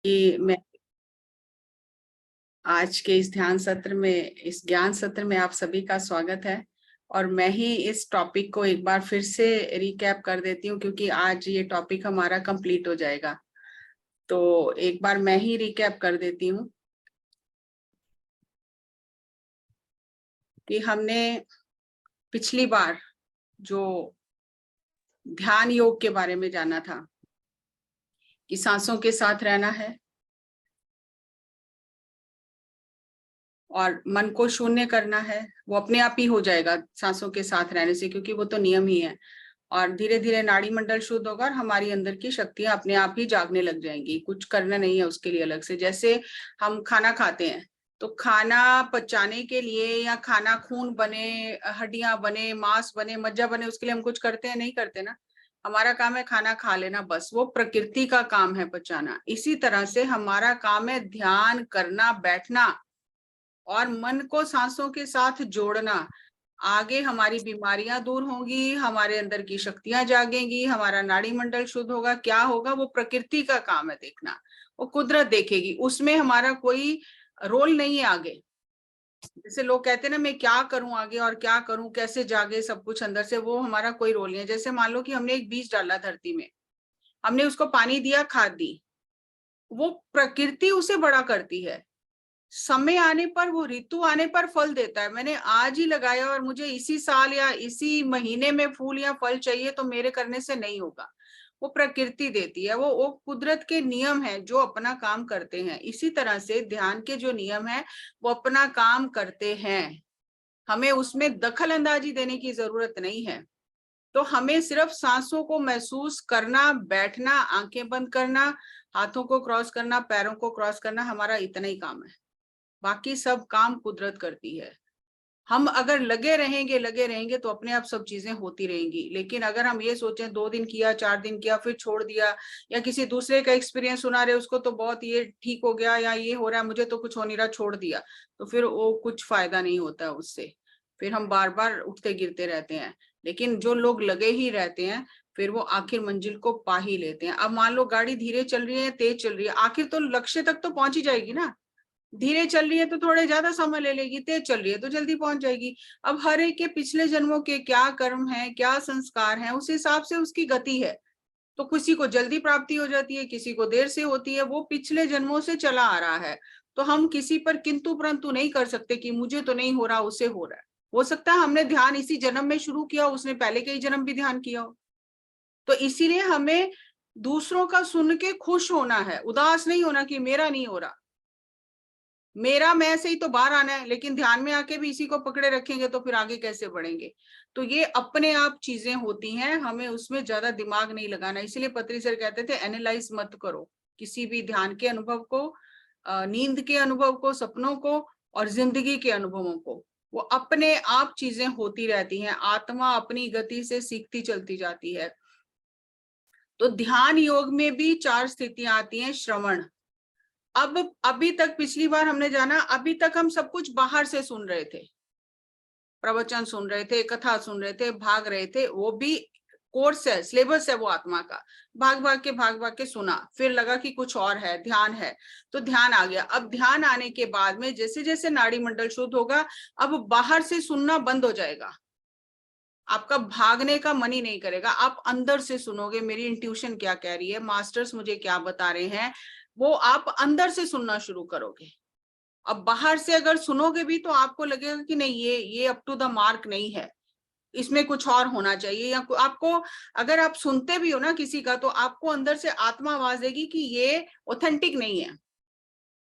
कि मैं आज के इस ध्यान सत्र में, इस ज्ञान सत्र में आप सभी का स्वागत है। और मैं ही इस टॉपिक को एक बार फिर से रिकैप कर देती हूँ, क्योंकि आज ये टॉपिक हमारा कंप्लीट हो जाएगा। तो एक बार मैं ही रिकैप कर देती हूँ कि हमने पिछली बार जो ध्यान योग के बारे में जाना था कि सांसों के साथ रहना है और मन को शून्य करना है। वो अपने आप ही हो जाएगा सांसों के साथ रहने से, क्योंकि वो तो नियम ही है। और धीरे धीरे नाड़ी मंडल शुद्ध होगा और हमारी अंदर की शक्तियां अपने आप ही जागने लग जाएंगी। कुछ करना नहीं है उसके लिए अलग से। जैसे हम खाना खाते हैं तो खाना पचाने के लिए, या खाना खून बने, हड्डियां बने, मांस बने, मज्जा बने, उसके लिए हम कुछ करते हैं? नहीं करते ना। हमारा काम है खाना खा लेना, बस। वो प्रकृति का काम है पचाना। इसी तरह से हमारा काम है ध्यान करना, बैठना और मन को सांसों के साथ जोड़ना। आगे हमारी बीमारियां दूर होंगी, हमारे अंदर की शक्तियां जागेंगी, हमारा नाड़ी मंडल शुद्ध होगा। क्या होगा? वो प्रकृति का काम है देखना। वो कुदरत देखेगी, उसमें हमारा कोई रोल नहीं है आगे। जैसे लोग कहते हैं ना, मैं क्या करूं आगे और क्या करूं, कैसे जागे सब कुछ अंदर से, वो हमारा कोई रोल नहीं है। जैसे मान लो कि हमने एक बीज डाला धरती में, हमने उसको पानी दिया, खाद दी, वो प्रकृति उसे बड़ा करती है। समय आने पर, वो ऋतु आने पर फल देता है। मैंने आज ही लगाया और मुझे इसी साल या इसी महीने में फूल या फल चाहिए, तो मेरे करने से नहीं होगा। वो प्रकृति देती है। वो कुदरत के नियम है जो अपना काम करते हैं। इसी तरह से ध्यान के जो नियम है वो अपना काम करते हैं। हमें उसमें दखल अंदाजी देने की जरूरत नहीं है। तो हमें सिर्फ सांसों को महसूस करना, बैठना, आंखें बंद करना, हाथों को क्रॉस करना, पैरों को क्रॉस करना, हमारा इतना ही काम है। बाकी सब काम कुदरत करती है। हम अगर लगे रहेंगे तो अपने आप सब चीजें होती रहेंगी। लेकिन अगर हम ये सोचें 2 दिन किया, 4 दिन किया, फिर छोड़ दिया, या किसी दूसरे का एक्सपीरियंस सुना रहे, उसको तो बहुत ये ठीक हो गया या ये हो रहा है, मुझे तो कुछ हो नहीं रहा, छोड़ दिया, तो फिर वो कुछ फायदा नहीं होता उससे। फिर हम बार बार उठते गिरते रहते हैं। लेकिन जो लोग लगे ही रहते हैं, फिर वो आखिर मंजिल को पा ही लेते हैं। अब मान लो गाड़ी धीरे चल रही है, तेज चल रही है, आखिर तो लक्ष्य तक तो पहुंच ही जाएगी ना। धीरे चल रही है तो थोड़े ज्यादा समय ले लेगी, तेज चल रही है तो जल्दी पहुंच जाएगी। अब हर एक के पिछले जन्मों के क्या कर्म है, क्या संस्कार है, उस हिसाब से उसकी गति है। तो किसी को जल्दी प्राप्ति हो जाती है, किसी को देर से होती है। वो पिछले जन्मों से चला आ रहा है। तो हम किसी पर किंतु परंतु नहीं कर सकते कि मुझे तो नहीं हो रहा, उसे हो रहा है। हो सकता है हमने ध्यान इसी जन्म में शुरू किया, उसने पहले के ही जन्म भी ध्यान किया हो। तो इसीलिए हमें दूसरों का सुन के खुश होना है, उदास नहीं होना कि मेरा नहीं हो रहा। मेरा मैं से ही तो बाहर आना है, लेकिन ध्यान में आके भी इसी को पकड़े रखेंगे तो फिर आगे कैसे बढ़ेंगे? तो ये अपने आप चीजें होती हैं, हमें उसमें ज्यादा दिमाग नहीं लगाना। इसलिए पत्री सर कहते थे एनालाइज मत करो किसी भी ध्यान के अनुभव को, नींद के अनुभव को, सपनों को और जिंदगी के अनुभवों को। वो अपने आप चीजें होती रहती हैं। आत्मा अपनी गति से सीखती चलती जाती है। तो ध्यान योग में भी 4 स्थितियां आती हैं। श्रवण, अब अभी तक, पिछली बार हमने जाना, अभी तक हम सब कुछ बाहर से सुन रहे थे, प्रवचन सुन रहे थे, कथा सुन रहे थे, भाग रहे थे। वो भी कोर्स है, सिलेबस है वो आत्मा का। भाग भाग के सुना, फिर लगा कि कुछ और है, ध्यान है, तो ध्यान आ गया। अब ध्यान आने के बाद में जैसे जैसे नाड़ी मंडल शुद्ध होगा, अब बाहर से सुनना बंद हो जाएगा। आपका भागने का मन ही नहीं करेगा। आप अंदर से सुनोगे, मेरी इंट्यूशन क्या कह रही है, मास्टर्स मुझे क्या बता रहे हैं, वो आप अंदर से सुनना शुरू करोगे। अब बाहर से अगर सुनोगे भी तो आपको लगेगा कि नहीं, ये अप टू द मार्क नहीं है, इसमें कुछ और होना चाहिए। या आपको, अगर आप सुनते भी हो ना किसी का, तो आपको अंदर से आत्मा आवाज देगी कि ये ऑथेंटिक नहीं है।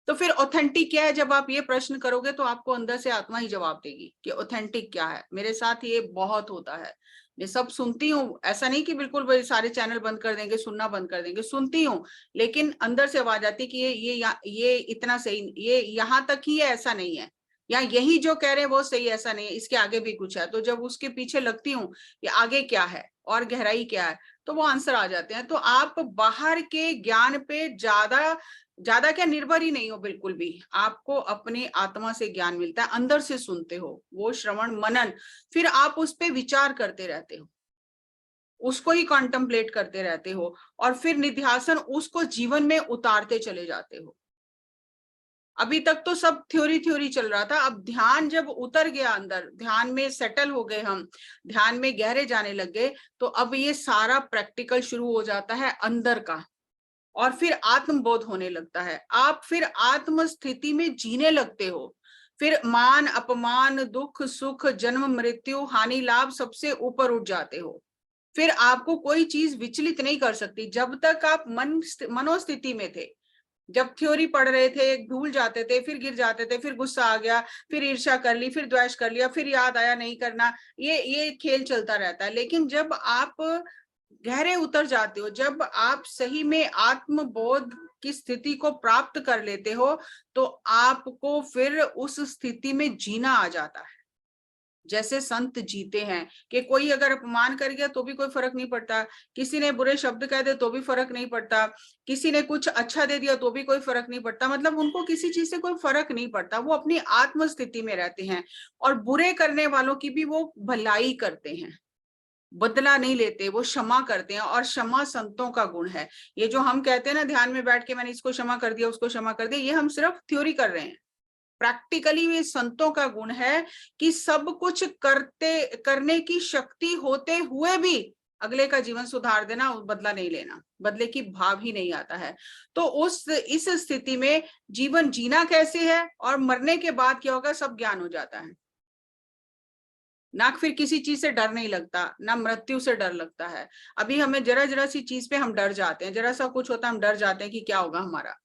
तो फिर ऑथेंटिक क्या है? जब आप ये प्रश्न करोगे तो आपको अंदर से आत्मा ही जवाब देगी कि ऑथेंटिक क्या है। मेरे साथ ये बहुत होता है। मैं सब सुनती हूँ, ऐसा नहीं कि बिल्कुल सारे चैनल बंद कर देंगे, सुनना बंद कर देंगे, सुनती हूँ, लेकिन अंदर से आवाज आती है कि ये इतना सही, ये यहाँ तक ही है, ऐसा नहीं है, या यही जो कह रहे हैं वो सही, ऐसा नहीं है, इसके आगे भी कुछ है। तो जब उसके पीछे लगती हूँ कि आगे क्या है और गहराई क्या है, तो वो आंसर आ जाते हैं। तो आप बाहर के ज्ञान पे ज्यादा ज्यादा क्या, निर्भर ही नहीं हो बिल्कुल भी। आपको अपने आत्मा से ज्ञान मिलता है, अंदर से सुनते हो, वो श्रवण मनन, फिर आप उस पे विचार करते रहते हो। उसको ही कॉन्टेम्पलेट करते रहते हो और फिर निध्यासन उसको जीवन में उतारते चले जाते हो। अभी तक तो सब थ्योरी थ्योरी चल रहा था, अब ध्यान जब उतर गया अंदर, ध्यान में सेटल हो गए हम, ध्यान में गहरे जाने लग गए, तो अब ये सारा प्रैक्टिकल शुरू हो जाता है अंदर का, और फिर आत्मबोध होने लगता है। आप फिर आत्म स्थिति में जीने लगते हो, फिर मान अपमान दुख सुख जन्म मृत्यु हानि लाभ सबसे ऊपर उठ जाते हो। फिर आपको कोई चीज विचलित नहीं कर सकती जब तक आप मनोस्थिति में थे। जब थ्योरी पढ़ रहे थे भूल जाते थे, फिर गिर जाते थे, फिर गुस्सा आ गया, फिर ईर्ष्या कर ली, फिर द्वेष कर लिया, फिर याद आया नहीं करना, ये खेल चलता रहता है। लेकिन जब आप गहरे उतर जाते हो, जब आप सही में आत्मबोध की स्थिति को प्राप्त कर लेते हो, तो आपको फिर उस स्थिति में जीना आ जाता है। जैसे संत जीते हैं कि कोई अगर अपमान कर गया तो भी कोई फर्क नहीं पड़ता, किसी ने बुरे शब्द कह दे तो भी फर्क नहीं पड़ता, किसी ने कुछ अच्छा दे दिया तो भी कोई फर्क नहीं पड़ता। मतलब उनको किसी चीज से कोई फर्क नहीं पड़ता, वो अपनी आत्म स्थिति में रहते हैं और बुरे करने वालों की भी वो भलाई करते हैं, बदला नहीं लेते, वो क्षमा करते हैं। और क्षमा संतों का गुण है। ये जो हम कहते हैं ना ध्यान में बैठ के मैंने इसको क्षमा कर दिया उसको क्षमा कर दिया, ये हम सिर्फ थ्योरी कर रहे हैं। प्रैक्टिकली ये संतों का गुण है कि सब कुछ करने की शक्ति होते हुए भी अगले का जीवन सुधार देना, बदला नहीं लेना, बदले की भाव ही नहीं आता है। तो इस स्थिति में जीवन जीना कैसे है और मरने के बाद क्या होगा सब ज्ञान हो जाता है। ना फिर किसी चीज से डर नहीं लगता, ना मृत्यु से डर लगता है। अभी हमें जरा जरा सी चीज पे हम डर जाते हैं, जरा सा कुछ होता है हम डर जाते हैं कि क्या होगा हमारा,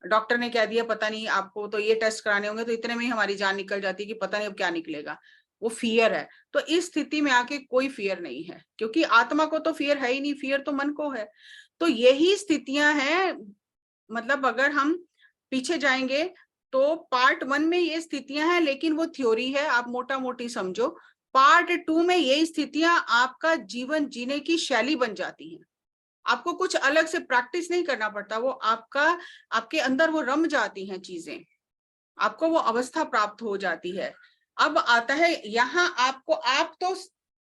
डॉक्टर ने कह दिया पता नहीं आपको तो ये टेस्ट कराने होंगे, तो इतने में ही हमारी जान निकल जाती है कि पता नहीं अब क्या निकलेगा। वो फियर है। तो इस स्थिति में आके कोई फियर नहीं है, क्योंकि आत्मा को तो फियर है ही नहीं, फियर तो मन को है। तो यही स्थितियां हैं। मतलब अगर हम पीछे जाएंगे तो पार्ट 1 में ये स्थितियां हैं, लेकिन वो थ्योरी है, आप मोटा मोटी समझो। पार्ट 2 में ये स्थितियां आपका जीवन जीने की शैली बन जाती हैं। आपको कुछ अलग से प्रैक्टिस नहीं करना पड़ता, वो आपके अंदर वो रम जाती हैं चीजें, आपको वो अवस्था प्राप्त हो जाती है। अब आता है यहाँ आपको, आप तो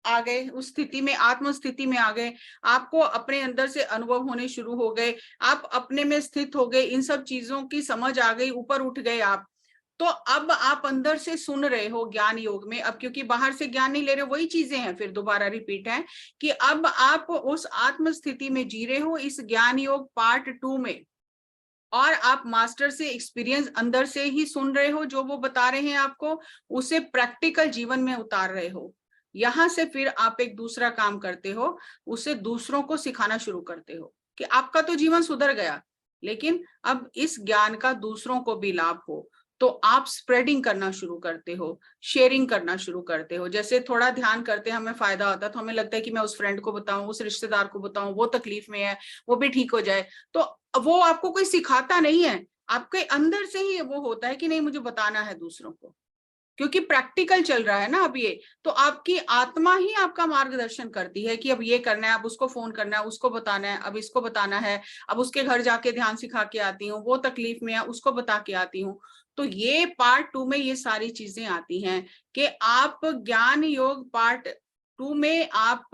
आ गए उस स्थिति में, आत्म स्थिति में आ गए, आपको अपने अंदर से अनुभव होने शुरू हो गए, आप अपने में स्थित हो गए, इन सब चीजों की समझ आ गई, ऊपर उठ गए आप। तो अब आप अंदर से सुन रहे हो ज्ञान योग में, अब क्योंकि बाहर से ज्ञान नहीं ले रहे, वही चीजें हैं, फिर दोबारा रिपीट है कि अब आप उस आत्म स्थिति में जी रहे हो इस ज्ञान योग पार्ट 2 में, और आप मास्टर से एक्सपीरियंस अंदर से ही सुन रहे हो, जो वो बता रहे हैं आपको उसे प्रैक्टिकल जीवन में उतार रहे हो। यहां से फिर आप एक दूसरा काम करते हो, उसे दूसरों को सिखाना शुरू करते हो कि आपका तो जीवन सुधर गया, लेकिन अब इस ज्ञान का दूसरों को भी लाभ हो। तो आप स्प्रेडिंग करना शुरू करते हो, शेयरिंग करना शुरू करते हो। जैसे थोड़ा ध्यान करते हैं हमें फायदा होता है तो हमें लगता है कि मैं उस फ्रेंड को बताऊं, उस रिश्तेदार को बताऊं, वो तकलीफ में है, वो भी ठीक हो जाए। तो वो आपको कोई सिखाता नहीं है, आपके अंदर से ही वो होता है कि नहीं मुझे बताना है दूसरों को, क्योंकि प्रैक्टिकल चल रहा है ना अब ये। तो आपकी आत्मा ही आपका मार्गदर्शन करती है कि अब ये करना है, अब उसको फोन करना है, उसको बताना है, अब इसको बताना है, अब उसके घर जाके ध्यान सिखा के आती हूँ, वो तकलीफ में है उसको बता के आती हूँ। तो ये पार्ट 2 में ये सारी चीजें आती हैं कि आप ज्ञान योग पार्ट 2 में, आप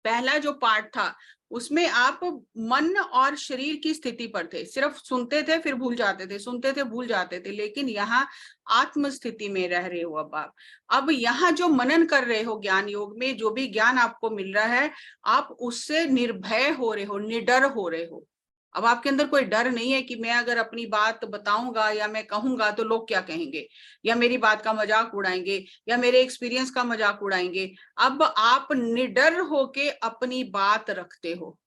पहला जो पार्ट था उसमें आप मन और शरीर की स्थिति पर थे, सिर्फ सुनते थे फिर भूल जाते थे, सुनते थे भूल जाते थे। लेकिन यहाँ आत्म स्थिति में रह रहे हो अब यहाँ जो मनन कर रहे हो ज्ञान योग में, जो भी ज्ञान आपको मिल रहा है, आप उससे निर्भय हो रहे हो, निडर हो रहे हो। अब आपके अंदर कोई डर नहीं है कि मैं अगर अपनी बात बताऊंगा या मैं कहूंगा तो लोग क्या कहेंगे, या मेरी बात का मजाक उड़ाएंगे, या मेरे एक्सपीरियंस का मजाक उड़ाएंगे। अब आप निडर होके अपनी बात रखते हो।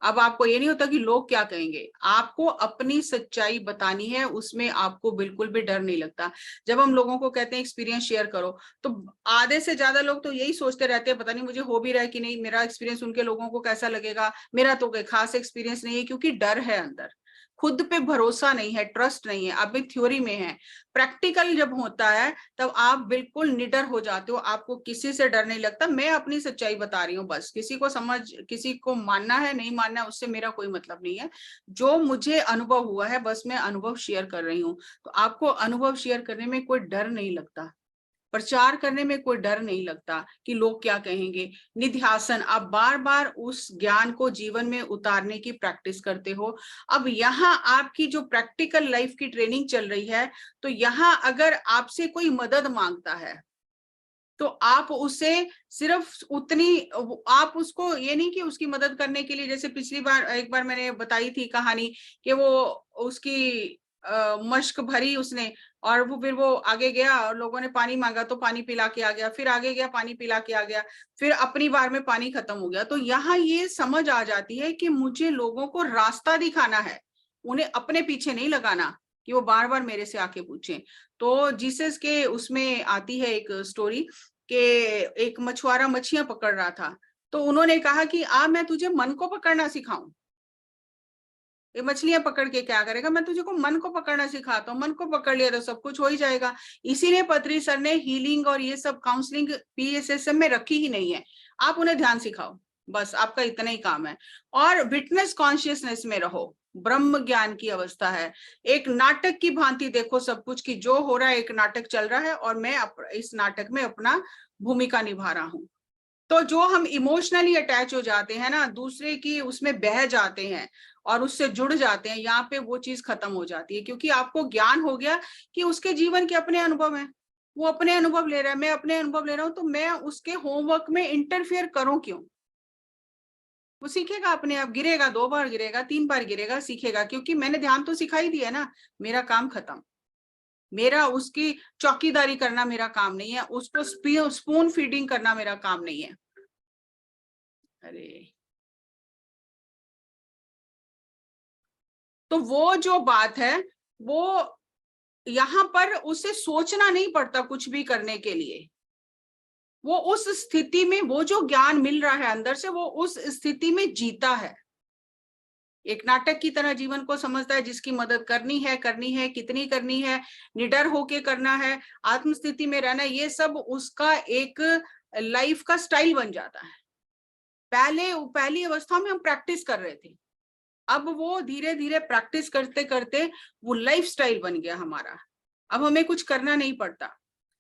अब आपको ये नहीं होता कि लोग क्या कहेंगे, आपको अपनी सच्चाई बतानी है, उसमें आपको बिल्कुल भी डर नहीं लगता। जब हम लोगों को कहते हैं एक्सपीरियंस शेयर करो, तो आधे से ज्यादा लोग तो यही सोचते रहते हैं पता नहीं मुझे हो भी रहा है कि नहीं, मेरा एक्सपीरियंस उनके लोगों को कैसा लगेगा, मेरा तो कोई खास एक्सपीरियंस नहीं है, क्योंकि डर है अंदर, खुद पे भरोसा नहीं है, ट्रस्ट नहीं है। अभी थ्योरी में है, प्रैक्टिकल जब होता है तब आप बिल्कुल निडर हो जाते हो, आपको किसी से डर नहीं लगता। मैं अपनी सच्चाई बता रही हूँ बस, किसी को मानना है नहीं मानना है उससे मेरा कोई मतलब नहीं है। जो मुझे अनुभव हुआ है बस मैं अनुभव शेयर कर रही हूँ। तो आपको अनुभव शेयर करने में कोई डर नहीं लगता, प्रचार करने में कोई डर नहीं लगता कि लोग क्या कहेंगे। निध्यासन, आप बार बार उस ज्ञान को जीवन में उतारने की प्रैक्टिस करते हो। अब यहाँ आपकी जो प्रैक्टिकल लाइफ की ट्रेनिंग चल रही है, तो यहाँ अगर आपसे कोई मदद मांगता है तो आप उसे सिर्फ उतनी, आप उसको ये नहीं कि उसकी मदद करने के लिए, जैसे पिछली बार एक बार मैंने बताई थी कहानी कि वो उसकी मश्क भरी उसने, और वो फिर वो आगे गया और लोगों ने पानी मांगा तो पानी पिला के आ गया, फिर आगे गया पानी पिला के आ गया, फिर अपनी बार में पानी खत्म हो गया। तो यहाँ ये समझ आ जाती है कि मुझे लोगों को रास्ता दिखाना है, उन्हें अपने पीछे नहीं लगाना कि वो बार बार मेरे से आके पूछें। तो जीसस के उसमें आती है एक स्टोरी कि एक मछुआरा मछलियां पकड़ रहा था, तो उन्होंने कहा कि मैं तुझे मन को पकड़ना सिखाऊं। ये मछलियां पकड़ के क्या करेगा, मैं तुझे को मन को पकड़ना सिखाता हूँ, मन को पकड़ लिया तो सब कुछ हो ही जाएगा। इसीलिए पत्री सर ने हीलिंग और ये सब काउंसलिंग PSSM में रखी ही नहीं है। आप उन्हें ध्यान सिखाओ, बस आपका इतना ही काम है। और विटनेस कॉन्शियसनेस में रहो, ब्रह्म ज्ञान की अवस्था है। एक नाटक की भांति देखो सब कुछ की जो हो रहा है, एक नाटक चल रहा है और मैं इस नाटक में अपना भूमिका निभा रहा हूँ। तो जो हम इमोशनली अटैच हो जाते हैं ना, दूसरे की उसमें बह जाते हैं और उससे जुड़ जाते हैं, यहाँ पे वो चीज खत्म हो जाती है, क्योंकि आपको ज्ञान हो गया कि उसके जीवन के अपने अनुभव हैं, वो अपने अनुभव ले रहा है, मैं अपने अनुभव ले रहा हूँ, तो मैं उसके होमवर्क में इंटरफेयर करूं क्यों। वो सीखेगा अपने आप, गिरेगा 2 बार गिरेगा 3 बार गिरेगा, सीखेगा, क्योंकि मैंने ध्यान तो सिखाई दिया ना, मेरा काम खत्म। मेरा उसकी चौकीदारी करना मेरा काम नहीं है, उसको स्पून फीडिंग करना मेरा काम नहीं है। अरे तो वो जो बात है, वो यहाँ पर उसे सोचना नहीं पड़ता कुछ भी करने के लिए। वो उस स्थिति में, वो जो ज्ञान मिल रहा है अंदर से, वो उस स्थिति में जीता है, एक नाटक की तरह जीवन को समझता है, जिसकी मदद करनी है, कितनी करनी है, निडर होके करना है, आत्मस्थिति में रहना, ये सब उसका एक लाइफ का स्टाइल बन जाता है। पहली अवस्था में हम प्रैक्टिस कर रहे थे, अब वो धीरे धीरे प्रैक्टिस करते करते वो लाइफ स्टाइल बन गया हमारा। अब हमें कुछ करना नहीं पड़ता।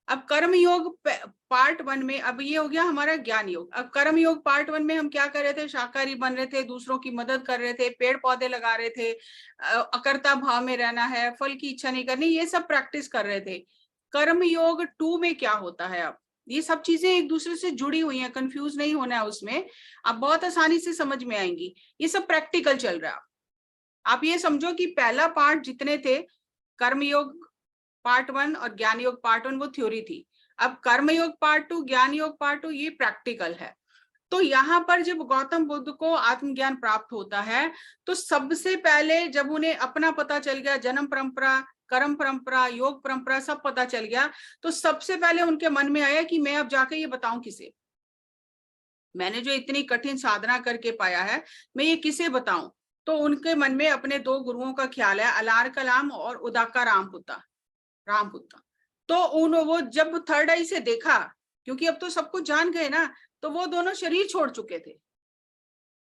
अब कर्म योग पार्ट 1 में, अब ये हो गया हमारा ज्ञान योग। अब कर्म योग पार्ट 1 में हम क्या कर रहे थे, शाकाहारी बन रहे थे, दूसरों की मदद कर रहे थे, पेड़ पौधे लगा रहे थे, अकर्ता भाव में रहना है, फल की इच्छा नहीं करनी, ये सब प्रैक्टिस कर रहे थे। कर्म योग 2 में क्या होता है, अब ये सब चीजें एक दूसरे से जुड़ी हुई हैं, कंफ्यूज नहीं होना है उसमें, अब बहुत आसानी से समझ में आएंगी। ये सब प्रैक्टिकल चल रहा है। आप ये समझो कि पहला पार्ट जितने थे, कर्मयोग पार्ट 1 और ज्ञान योग पार्ट 1, वो थ्योरी थी। अब कर्म योग पार्ट 2, ज्ञान योग पार्ट 2, ये प्रैक्टिकल है। तो यहाँ पर जब गौतम बुद्ध को आत्मज्ञान प्राप्त होता है, तो सबसे पहले जब उन्हें अपना पता चल गया, जन्म परंपरा, कर्म परंपरा, योग परंपरा सब पता चल गया, तो सबसे पहले उनके मन में आया कि मैं अब जाके ये बताऊं किसे, मैंने जो इतनी कठिन साधना करके पाया है, मैं ये किसे बताऊं। तो उनके मन में अपने 2 गुरुओं का ख्याल है, अलार कलाम और उदाका रामपुत्ता। तो वो जब थर्ड आई से देखा, क्योंकि अब तो सब कुछ जान गए ना, तो वो दोनों शरीर छोड़ चुके थे,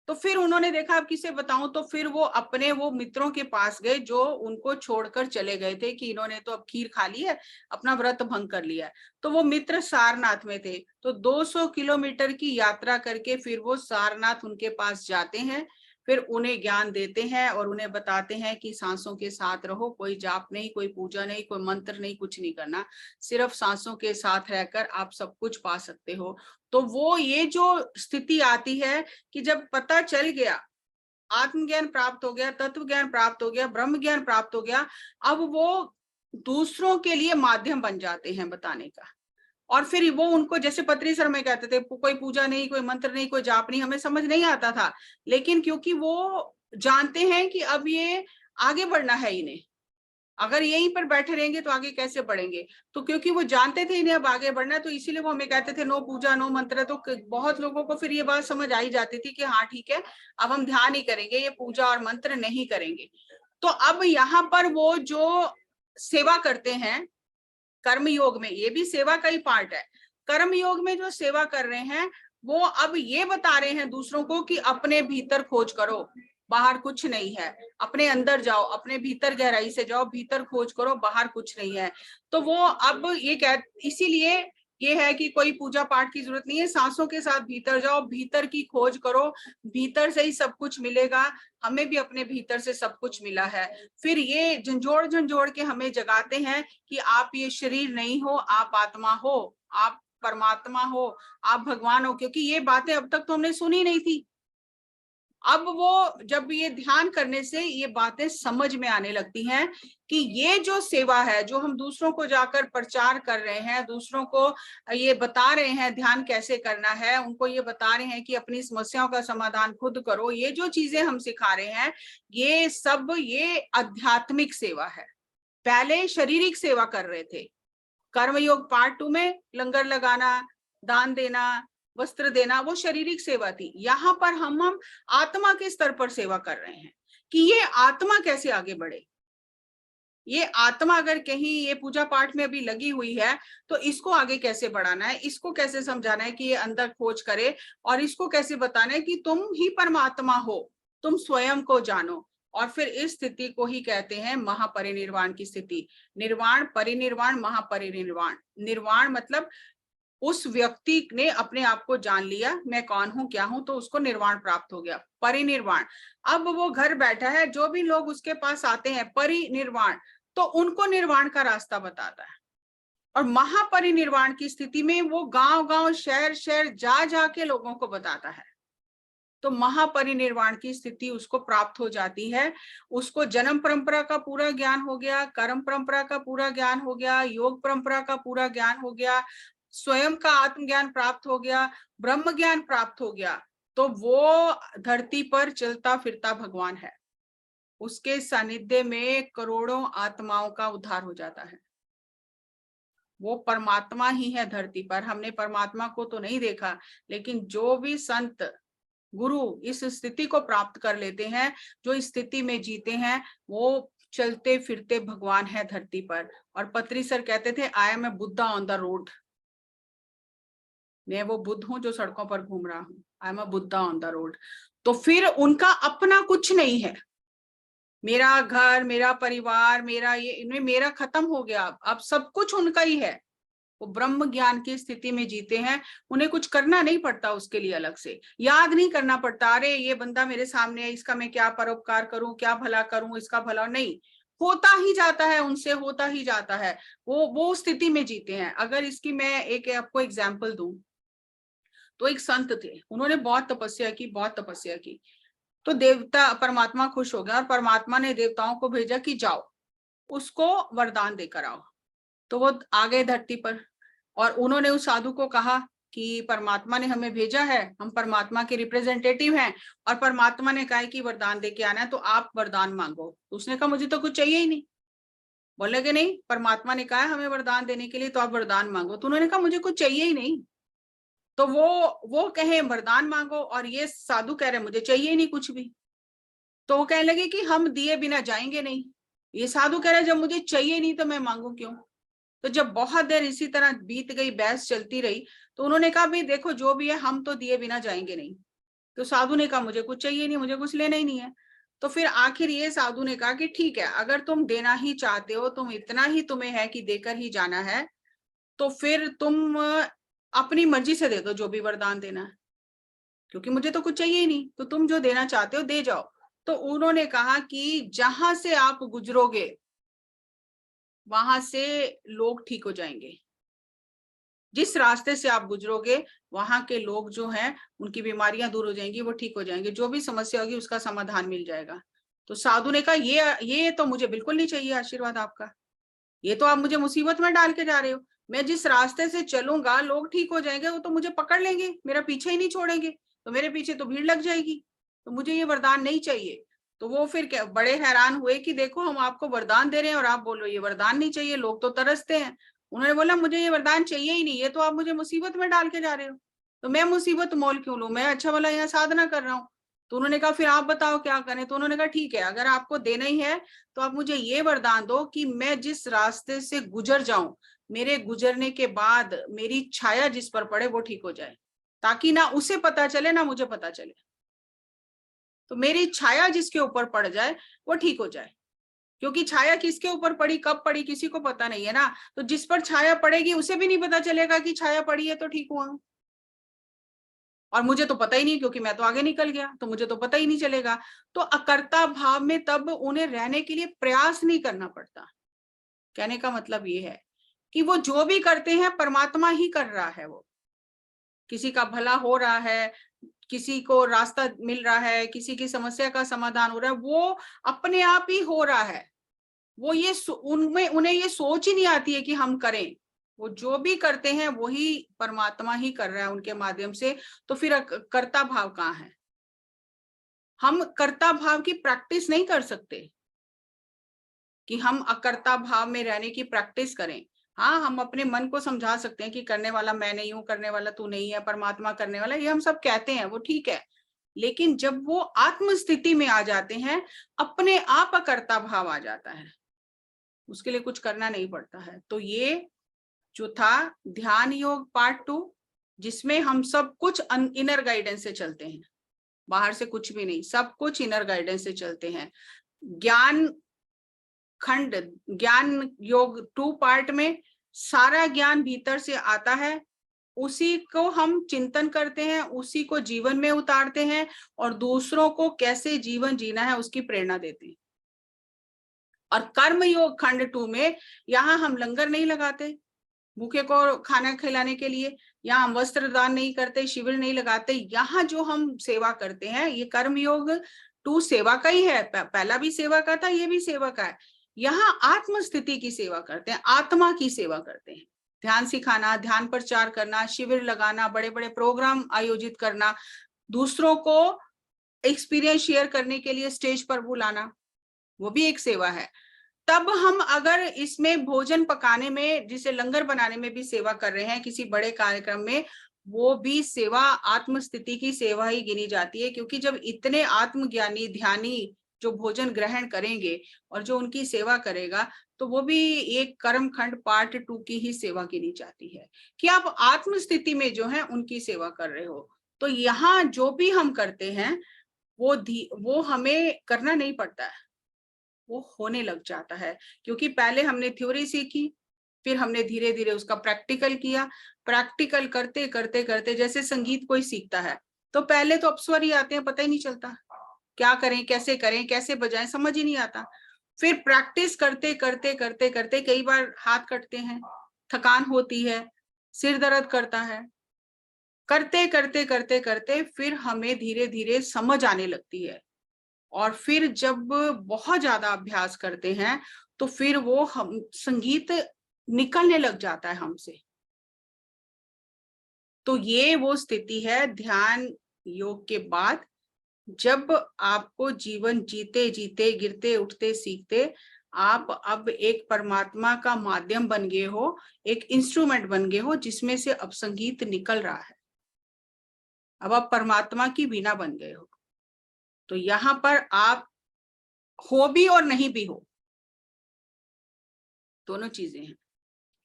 तो फिर उन्होंने देखा अब किसे बताऊं, तो फिर वो अपने वो मित्रों के पास गए जो उनको छोड़कर चले गए थे कि इन्होंने तो अब खीर खा ली है, अपना व्रत भंग कर लिया है। तो वो मित्र सारनाथ में थे, तो 200 किलोमीटर की यात्रा करके फिर वो सारनाथ उनके पास जाते हैं, फिर उन्हें ज्ञान देते हैं और उन्हें बताते हैं कि सांसों के साथ रहो, कोई जाप नहीं, कोई पूजा नहीं, कोई मंत्र नहीं, कुछ नहीं करना, सिर्फ सांसों के साथ रहकर आप सब कुछ पा सकते हो। तो वो ये जो स्थिति आती है कि जब पता चल गया, आत्मज्ञान प्राप्त हो गया, तत्व ज्ञान प्राप्त हो गया, ब्रह्म ज्ञान प्राप्त हो गया, अब वो दूसरों के लिए माध्यम बन जाते हैं बताने का। और फिर वो उनको, जैसे पत्री सर में कहते थे, कोई पूजा नहीं, कोई मंत्र नहीं, कोई जाप नहीं, हमें समझ नहीं आता था, लेकिन क्योंकि वो जानते हैं कि अब ये आगे बढ़ना है इन्हें, अगर यहीं पर बैठे रहेंगे तो आगे कैसे बढ़ेंगे, तो क्योंकि वो जानते थे इन्हें अब आगे बढ़ना है, तो इसीलिए वो हमें कहते थे नो पूजा नो मंत्र। तो बहुत लोगों को फिर ये बात समझ आई जाती थी कि हाँ ठीक है, अब हम ध्यान ही करेंगे, ये पूजा और मंत्र नहीं करेंगे। तो अब यहाँ पर वो जो सेवा करते हैं कर्म योग में, ये भी सेवा का ही पार्ट है, कर्म योग में जो सेवा कर रहे हैं, वो अब ये बता रहे हैं दूसरों को कि अपने भीतर खोज करो, बाहर कुछ नहीं है, अपने अंदर जाओ, अपने भीतर गहराई से जाओ, भीतर खोज करो, बाहर कुछ नहीं है। तो वो अब ये इसीलिए ये है कि कोई पूजा पाठ की जरूरत नहीं है, सांसों के साथ भीतर जाओ, भीतर की खोज करो, भीतर से ही सब कुछ मिलेगा। हमें भी अपने भीतर से सब कुछ मिला है। फिर ये झंझोड़ झंझोड़ के हमें जगाते हैं कि आप ये शरीर नहीं हो, आप आत्मा हो, आप परमात्मा हो, आप भगवान हो, क्योंकि ये बातें अब तक तो हमने सुनी नहीं थी। अब वो जब ये ध्यान करने से ये बातें समझ में आने लगती हैं कि ये जो सेवा है, जो हम दूसरों को जाकर प्रचार कर रहे हैं, दूसरों को ये बता रहे हैं ध्यान कैसे करना है, उनको ये बता रहे हैं कि अपनी समस्याओं का समाधान खुद करो, ये जो चीजें हम सिखा रहे हैं, ये सब ये आध्यात्मिक सेवा है। पहले शारीरिक सेवा कर रहे थे। कर्मयोग पार्ट 2 में लंगर लगाना, दान देना, वस्त्र देना, वो शारीरिक सेवा थी। यहाँ पर हम आत्मा के स्तर पर सेवा कर रहे हैं कि ये आत्मा कैसे आगे बढ़े। ये आत्मा अगर कहीं ये पूजा पाठ में अभी लगी हुई है तो इसको आगे कैसे बढ़ाना है, इसको कैसे समझाना है कि ये अंदर खोज करे, और इसको कैसे बताना है कि तुम ही परमात्मा हो, तुम स्वयं को जानो। और फिर इस स्थिति को ही कहते हैं महापरिनिर्वाण की स्थिति। निर्वाण, परिनिर्वाण, महापरिनिर्वाण। निर्वाण मतलब उस व्यक्ति ने अपने आप को जान लिया, मैं कौन हूं, क्या हूं, तो उसको निर्वाण प्राप्त हो गया। परिनिर्वाण, अब वो घर बैठा है, जो भी लोग उसके पास आते हैं परिनिर्वाण, तो उनको निर्वाण का रास्ता बताता है। और महापरिनिर्वाण की स्थिति में वो गांव गांव, शहर शहर जा जाके लोगों को बताता है। तो महापरिनिर्वाण की स्थिति उसको प्राप्त हो जाती है। उसको जन्म परंपरा का पूरा ज्ञान हो गया, कर्म परंपरा का पूरा ज्ञान हो गया, योग परंपरा का पूरा ज्ञान हो गया, स्वयं का आत्मज्ञान प्राप्त हो गया, ब्रह्म ज्ञान प्राप्त हो गया। तो वो धरती पर चलता फिरता भगवान है। उसके सानिध्य में करोड़ों आत्माओं का उद्धार हो जाता है। वो परमात्मा ही है धरती पर। हमने परमात्मा को तो नहीं देखा, लेकिन जो भी संत गुरु इस स्थिति को प्राप्त कर लेते हैं, जो इस स्थिति में जीते हैं, वो चलते फिरते भगवान है धरती पर। और पत्री सर कहते थे, I am a Buddha on the road. मैं वो बुद्ध हूं जो सड़कों पर घूम रहा हूं। I am a Buddha on the road. तो फिर उनका अपना कुछ नहीं है। मेरा घर, मेरा परिवार, मेरा ये, इनमें मेरा खत्म हो गया। अब सब कुछ उनका ही है। वो ब्रह्म ज्ञान की स्थिति में जीते हैं। उन्हें कुछ करना नहीं पड़ता उसके लिए, अलग से याद नहीं करना पड़ता, अरे ये बंदा मेरे सामने है, इसका मैं क्या परोपकार करूं, क्या भला करूं, इसका भला नहीं, होता ही जाता है, उनसे होता ही जाता है। वो स्थिति में जीते हैं। अगर इसकी मैं एक आपको एग्जाम्पल दूं, तो एक संत थे, उन्होंने बहुत तपस्या की, बहुत तपस्या की। तो देवता परमात्मा खुश हो गया, और परमात्मा ने देवताओं को भेजा कि जाओ उसको वरदान देकर आओ। तो वो आ गए धरती पर, और उन्होंने उस साधु को कहा कि परमात्मा ने हमें भेजा है, हम परमात्मा के रिप्रेजेंटेटिव हैं, और परमात्मा ने कहा कि वरदान दे के आना है, तो आप वरदान मांगो। तो उसने कहा मुझे तो कुछ चाहिए ही नहीं। बोले कि नहीं, परमात्मा ने कहा हमें वरदान देने के लिए, तो आप वरदान मांगो। तो उन्होंने कहा मुझे कुछ चाहिए ही नहीं। तो वो कहे वरदान मांगो, और ये साधु कह रहे मुझे चाहिए ही नहीं कुछ भी। तो वो कहने लगे कि हम दिए बिना जाएंगे नहीं। ये साधु कह रहे जब मुझे चाहिए नहीं तो मैं मांगू क्यों। तो जब बहुत देर इसी तरह बीत गई, बहस चलती रही, तो उन्होंने कहा भाई देखो जो भी है, हम तो दिए बिना जाएंगे नहीं। तो साधु ने कहा मुझे कुछ चाहिए नहीं, मुझे कुछ लेना ही नहीं है। तो फिर आखिर ये साधु ने कहा कि ठीक है, अगर तुम देना ही चाहते हो, तुम इतना ही तुम्हें है कि देकर ही जाना है, तो फिर तुम अपनी मर्जी से दे दो जो भी वरदान देना है, क्योंकि मुझे तो कुछ चाहिए ही नहीं, तो तुम जो देना चाहते हो दे जाओ। तो उन्होंने कहा कि जहां से आप गुजरोगे वहां से लोग ठीक हो जाएंगे। जिस रास्ते से आप गुजरोगे वहां के लोग जो हैं उनकी बीमारियां दूर हो जाएंगी, वो ठीक हो जाएंगे, जो भी समस्या होगी उसका समाधान मिल जाएगा। तो साधु ने कहा ये तो मुझे बिल्कुल नहीं चाहिए आशीर्वाद आपका, ये तो आप मुझे मुसीबत में डाल के जा रहे हो। मैं जिस रास्ते से चलूंगा लोग ठीक हो जाएंगे, वो तो मुझे पकड़ लेंगे, मेरा पीछे ही नहीं छोड़ेंगे, तो मेरे पीछे तो भीड़ लग जाएगी, तो मुझे ये वरदान नहीं चाहिए। तो वो फिर क्या बड़े हैरान हुए कि देखो हम आपको वरदान दे रहे हैं और आप बोल रहे हो ये वरदान नहीं चाहिए, लोग तो तरसते हैं। उन्होंने बोला मुझे ये वरदान चाहिए ही नहीं, ये तो आप मुझे मुसीबत में डाल के जा रहे हो, तो मैं मुसीबत मोल क्यों लूं, मैं अच्छा वाला यहाँ साधना कर रहा हूँ। तो उन्होंने कहा फिर आप बताओ क्या करें। तो उन्होंने कहा ठीक है, अगर आपको देना ही है तो आप मुझे ये वरदान दो कि मैं जिस रास्ते से गुजर जाऊं, मेरे गुजरने के बाद मेरी छाया जिस पर पड़े वो ठीक हो जाए, ताकि ना उसे पता चले ना मुझे पता चले, तो मेरी छाया जिसके ऊपर पड़ जाए वो ठीक हो जाए। क्योंकि छाया किसके ऊपर पड़ी, कब पड़ी, किसी को पता नहीं है ना। तो जिस पर छाया पड़ेगी उसे भी नहीं पता चलेगा कि छाया पड़ी है तो ठीक हुआ, और मुझे तो पता ही नहीं क्योंकि मैं तो आगे निकल गया, तो मुझे तो पता ही नहीं चलेगा। तो अकर्ता भाव में तब उन्हें रहने के लिए प्रयास नहीं करना पड़ता। कहने का मतलब ये है कि वो जो भी करते हैं परमात्मा ही कर रहा है। वो किसी का भला हो रहा है, किसी को रास्ता मिल रहा है, किसी की समस्या का समाधान हो रहा है, वो अपने आप ही हो रहा है। वो ये उनमें उन्हें ये सोच ही नहीं आती है कि हम करें। वो जो भी करते हैं वही परमात्मा ही कर रहा है उनके माध्यम से। तो फिर कर्ता भाव कहाँ है? हम कर्ता भाव की प्रैक्टिस नहीं कर सकते कि हम अकर्ता भाव में रहने की प्रैक्टिस करें। हाँ, हम अपने मन को समझा सकते हैं कि करने वाला मैं नहीं हूं, करने वाला तू नहीं है, परमात्मा करने वाला, ये हम सब कहते हैं, वो ठीक है। लेकिन जब वो आत्म स्थिति में आ जाते हैं, अपने आप अकर्ता भाव आ जाता है, उसके लिए कुछ करना नहीं पड़ता है। तो ये जो था ध्यान योग पार्ट 2, जिसमें हम सब कुछ इनर गाइडेंस से चलते हैं, बाहर से कुछ भी नहीं, सब कुछ इनर गाइडेंस से चलते हैं। ज्ञान खंड, ज्ञान योग 2 पार्ट में सारा ज्ञान भीतर से आता है, उसी को हम चिंतन करते हैं, उसी को जीवन में उतारते हैं और दूसरों को कैसे जीवन जीना है उसकी प्रेरणा देते हैं। और कर्म योग खंड 2 में यहाँ हम लंगर नहीं लगाते भूखे को खाना खिलाने के लिए, यहाँ हम वस्त्र दान नहीं करते, शिविर नहीं लगाते। यहाँ जो हम सेवा करते हैं ये कर्म योग 2 सेवा का ही है, पहला भी सेवा का था, ये भी सेवा का है। यहाँ आत्म स्थिति की सेवा करते हैं, आत्मा की सेवा करते हैं। ध्यान सिखाना, ध्यान प्रचार करना, शिविर लगाना, बड़े बड़े प्रोग्राम आयोजित करना, दूसरों को एक्सपीरियंस शेयर करने के लिए स्टेज पर बुलाना, वो भी एक सेवा है। तब हम अगर इसमें भोजन पकाने में, जिसे लंगर बनाने में भी सेवा कर रहे हैं किसी बड़े कार्यक्रम में, वो भी सेवा आत्म स्थिति की सेवा ही गिनी जाती है। क्योंकि जब इतने आत्मज्ञानी ध्यानी जो भोजन ग्रहण करेंगे और जो उनकी सेवा करेगा, तो वो भी एक कर्म खंड पार्ट 2 की ही सेवा गिनी जाती है कि आप आत्म स्थिति में जो है उनकी सेवा कर रहे हो। तो यहाँ जो भी हम करते हैं वो हमें करना नहीं पड़ता है, वो होने लग जाता है। क्योंकि पहले हमने थ्योरी सीखी, फिर हमने धीरे धीरे उसका प्रैक्टिकल किया। प्रैक्टिकल करते करते करते, जैसे संगीत कोई सीखता है तो पहले तो अपस्वर ही आते हैं, पता ही नहीं चलता क्या करें, कैसे बजाएं, समझ ही नहीं आता। फिर प्रैक्टिस करते करते करते करते कई बार हाथ कटते हैं, थकान होती है, सिर दर्द करता है, करते करते करते करते फिर हमें धीरे धीरे समझ आने लगती है। और फिर जब बहुत ज्यादा अभ्यास करते हैं तो फिर वो हम संगीत निकलने लग जाता है हमसे। तो ये वो स्थिति है ध्यान योग के बाद, जब आपको जीवन जीते जीते, गिरते उठते सीखते, आप अब एक परमात्मा का माध्यम बन गए हो, एक इंस्ट्रूमेंट बन गए हो, जिसमें से अब संगीत निकल रहा है। अब आप परमात्मा की वीणा बन गए हो। तो यहाँ पर आप हो भी और नहीं भी हो, दोनों चीजें हैं।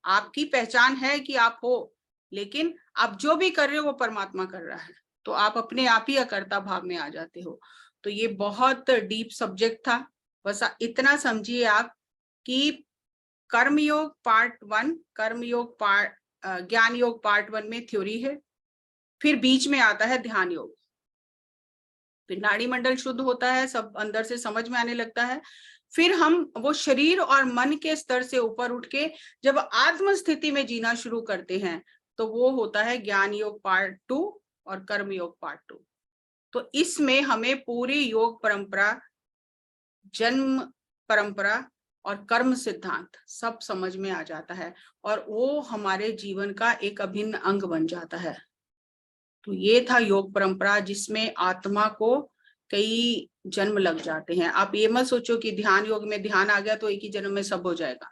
आपकी पहचान है कि आप हो, लेकिन आप जो भी कर रहे हो वो परमात्मा कर रहा है, तो आप अपने आप ही अकर्ता भाव में आ जाते हो। तो ये बहुत डीप सब्जेक्ट था। बस इतना समझिए आप कि कर्मयोग पार्ट 1, कर्मयोग पार्ट, ज्ञान योग पार्ट 1 में थ्योरी है, फिर बीच में आता है ध्यान योग, फिर नाड़ी मंडल शुद्ध होता है, सब अंदर से समझ में आने लगता है। फिर हम वो शरीर और मन के स्तर से ऊपर उठ के जब आत्म स्थिति में जीना शुरू करते हैं, तो वो होता है ज्ञान योग पार्ट 2 और कर्म योग पार्ट 2। तो इसमें हमें पूरी योग परंपरा, जन्म परंपरा और कर्म सिद्धांत सब समझ में आ जाता है, और वो हमारे जीवन का एक अभिन्न अंग बन जाता है। तो ये था योग परंपरा, जिसमें आत्मा को कई जन्म लग जाते हैं। आप ये मत सोचो कि ध्यान योग में ध्यान आ गया तो एक ही जन्म में सब हो जाएगा।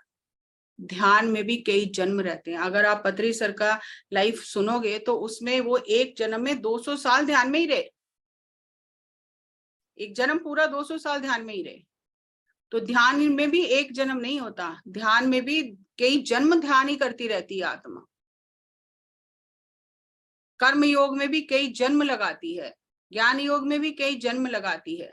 ध्यान में भी कई जन्म रहते हैं। अगर आप पत्री सर का लाइफ सुनोगे तो उसमें वो एक जन्म में 200 साल ध्यान में ही रहे, एक जन्म पूरा 200 साल ध्यान में ही रहे। तो ध्यान में भी एक जन्म नहीं होता, ध्यान में भी कई जन्म ध्यान ही करती रहती है आत्मा। कर्म योग में भी कई जन्म लगाती है, ज्ञान योग में भी कई जन्म लगाती है।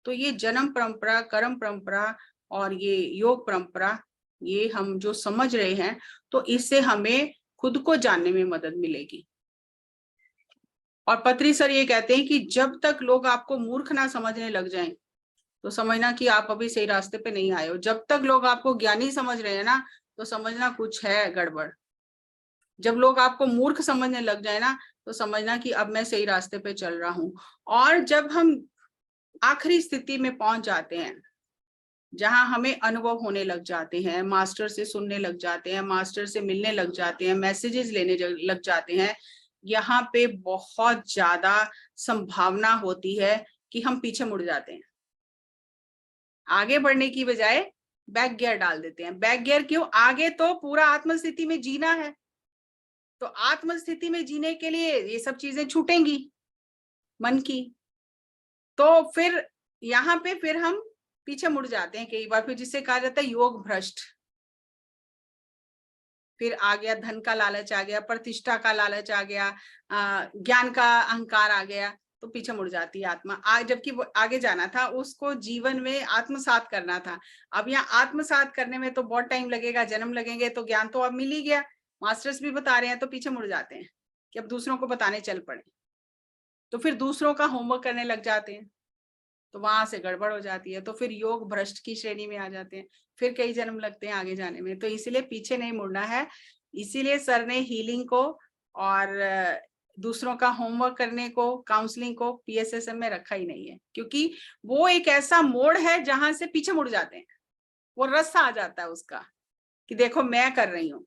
तो ये जन्म परंपरा, कर्म परंपरा और ये योग परंपरा, ये हम जो समझ रहे हैं, तो इससे हमें खुद को जानने में मदद मिलेगी। और पत्री सर ये कहते हैं कि जब तक लोग आपको मूर्ख ना समझने लग जाएं, तो समझना कि आप अभी सही रास्ते पे नहीं आए हो। जब तक लोग आपको ज्ञानी समझ रहे हैं ना, तो समझना कुछ है गड़बड़। जब लोग आपको मूर्ख समझने लग जाए ना, तो समझना कि अब मैं सही रास्ते पे चल रहा हूँ। और जब हम आखिरी स्थिति में पहुंच जाते हैं, जहां हमें अनुभव होने लग जाते हैं, मास्टर से सुनने लग जाते हैं, मास्टर से मिलने लग जाते हैं, मैसेजेस लेने लग जाते हैं, यहाँ पे बहुत ज्यादा संभावना होती है कि हम पीछे मुड़ जाते हैं। आगे बढ़ने की बजाय बैक गियर डाल देते हैं। बैक गियर क्यों? आगे तो पूरा आत्मस्थिति में जीना है, तो आत्मस्थिति में जीने के लिए ये सब चीजें छूटेंगी मन की, तो फिर यहाँ पे फिर हम पीछे मुड़ जाते हैं कई बार, फिर जिसे कहा जाता है योग भ्रष्ट। फिर आ गया धन का लालच, आ गया प्रतिष्ठा का लालच, आ गया ज्ञान का अहंकार आ गया, तो पीछे मुड़ जाती है आत्मा। जबकि आगे जाना था, उसको जीवन में आत्मसात करना था। अब यहाँ आत्मसात करने में तो बहुत टाइम लगेगा, जन्म लगेंगे, तो ज्ञान तो अब मिल ही गया, मास्टर्स भी बता रहे हैं, तो पीछे मुड़ जाते हैं कि अब दूसरों को बताने चल पड़े, तो फिर दूसरों का होमवर्क करने लग जाते हैं, तो वहां से गड़बड़ हो जाती है, तो फिर योग भ्रष्ट की श्रेणी में आ जाते हैं, फिर कई जन्म लगते हैं आगे जाने में। तो इसीलिए पीछे नहीं मुड़ना है। इसीलिए सर ने हीलिंग को और दूसरों का होमवर्क करने को, काउंसलिंग को PSSM में रखा ही नहीं है, क्योंकि वो एक ऐसा मोड़ है जहां से पीछे मुड़ जाते हैं। वो रस्सा आ जाता है उसका कि देखो मैं कर रही हूँ,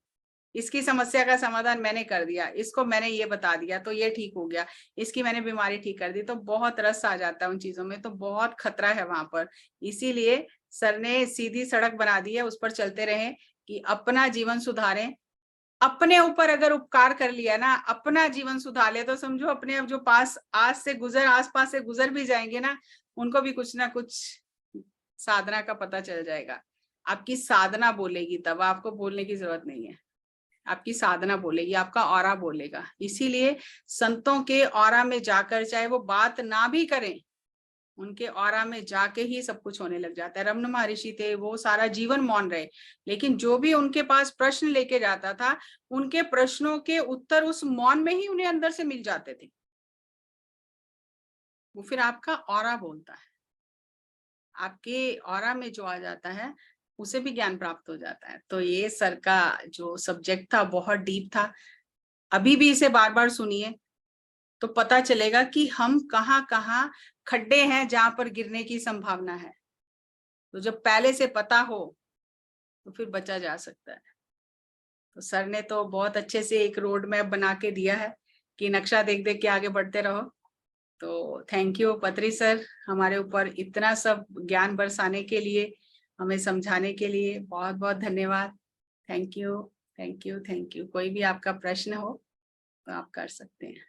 इसकी समस्या का समाधान मैंने कर दिया, इसको मैंने ये बता दिया तो ये ठीक हो गया, इसकी मैंने बीमारी ठीक कर दी, तो बहुत रस आ जाता है उन चीजों में, तो बहुत खतरा है वहां पर। इसीलिए सर ने सीधी सड़क बना दी है, उस पर चलते रहें कि अपना जीवन सुधारें। अपने ऊपर अगर उपकार कर लिया ना, अपना जीवन सुधार लिया, तो समझो अपने अब जो पास आसपास से गुजर भी जाएंगे ना, उनको भी कुछ ना कुछ साधना का पता चल जाएगा। आपकी साधना बोलेगी, तब आपको बोलने की जरूरत नहीं है, आपकी साधना बोलेगी, आपका ऑरा बोलेगा। इसीलिए संतों के ऑरा में जाकर, चाहे वो बात ना भी करें, उनके ऑरा में जाके ही सब कुछ होने लग जाता है। रमन महर्षि थे, वो सारा जीवन मौन रहे, लेकिन जो भी उनके पास प्रश्न लेके जाता था, उनके प्रश्नों के उत्तर उस मौन में ही उन्हें अंदर से मिल जाते थे। वो फिर आपका ऑरा बोलता है, आपके ऑरा में जो आ जाता है उसे भी ज्ञान प्राप्त हो जाता है। तो ये सर का जो सब्जेक्ट था बहुत डीप था। अभी भी इसे बार बार सुनिए, तो पता चलेगा कि हम कहाँ कहाँ खड्डे हैं जहां पर गिरने की संभावना है। तो जब पहले से पता हो, तो फिर बचा जा सकता है। तो सर ने तो बहुत अच्छे से एक रोड मैप बना के दिया है कि नक्शा देख देख के आगे बढ़ते रहो। तो थैंक यू पत्री सर, हमारे ऊपर इतना सब ज्ञान बरसाने के लिए, हमें समझाने के लिए बहुत बहुत धन्यवाद। Thank you, thank you, thank you. कोई भी आपका प्रश्न हो तो आप कर सकते हैं।